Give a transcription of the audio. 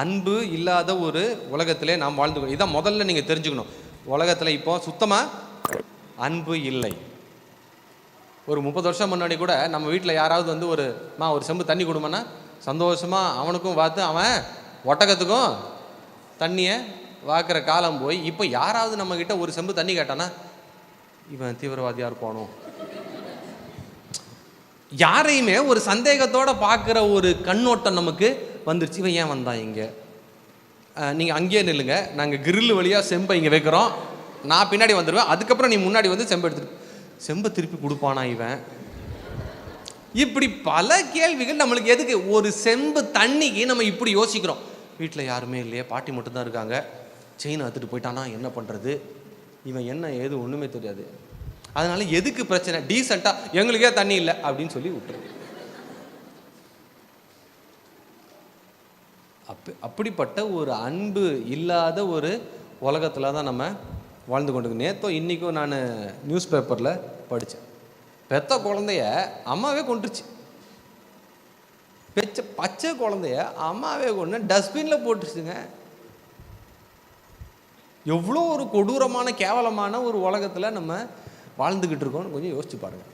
அன்பு இல்லாத ஒரு உலகத்திலே நாம் வாழ்ந்துக்கணும். இதான் முதல்ல நீங்கள் தெரிஞ்சுக்கணும். உலகத்தில் இப்போ சுத்தமாக அன்பு இல்லை. ஒரு 30 வருஷம் முன்னாடி கூட நம்ம வீட்டில் யாராவது வந்து ஒரு செம்பு தண்ணி கொடுமன்னா சந்தோஷமாக அவனுக்கும் பார்த்து அவன் ஒட்டகத்துக்கும் தண்ணியை வாக்குற காலம் போய் இப்போ யாராவது நம்மக்கிட்ட ஒரு செம்பு தண்ணி கேட்டானா இவன் தீவிரவாதியாக இருப்பானோ, யாரையுமே ஒரு சந்தேகத்தோடு பார்க்குற ஒரு கண்ணோட்டம் நமக்கு வந்துருச்சு. இவன் ஏன் வந்தான் இங்கே, நீங்கள் அங்கேயே நில்லுங்க, நாங்கள் கிரில் வழியாக செம்பை இங்கே வைக்கிறோம், நான் பின்னாடி வந்துடுவேன், அதுக்கப்புறம் நீ முன்னாடி வந்து செம்பை எடுத்துட்டு செம்பை திருப்பி கொடுப்பானா இவன். இப்படி பல கேள்விகள் நம்மளுக்கு. எதுக்கு ஒரு செம்பு தண்ணிக்கு நம்ம இப்படி யோசிக்கிறோம்? வீட்டில் யாருமே இல்லையே, பாட்டி மட்டும்தான் இருக்காங்க, செயின் அத்துட்டு போயிட்டானா என்ன பண்ணுறது, இவன் என்ன ஏது ஒன்றுமே தெரியாது, அதனால எதுக்கு பிரச்சனை, டீசெண்டாக எங்களுக்கே தண்ணி இல்லை அப்படின்னு சொல்லி விட்டுரு. அப்படிப்பட்ட ஒரு அன்பு இல்லாத ஒரு உலகத்தில் தான் நம்ம வாழ்ந்து கொண்டிருக்கோம். நேற்றோ இன்றைக்கும் நான் நியூஸ் பேப்பரில் படித்தேன், பெத்த குழந்தைய அம்மாவே கொண்டுருச்சு. பச்சை குழந்தைய அம்மாவே கொண்டு டஸ்ட்பினில் போட்டுருச்சுங்க. எவ்வளோ ஒரு கொடூரமான கேவலமான ஒரு உலகத்தில் நம்ம வாழ்ந்துக்கிட்டு இருக்கோம்னு கொஞ்சம் யோசிச்சு பாருங்கள்.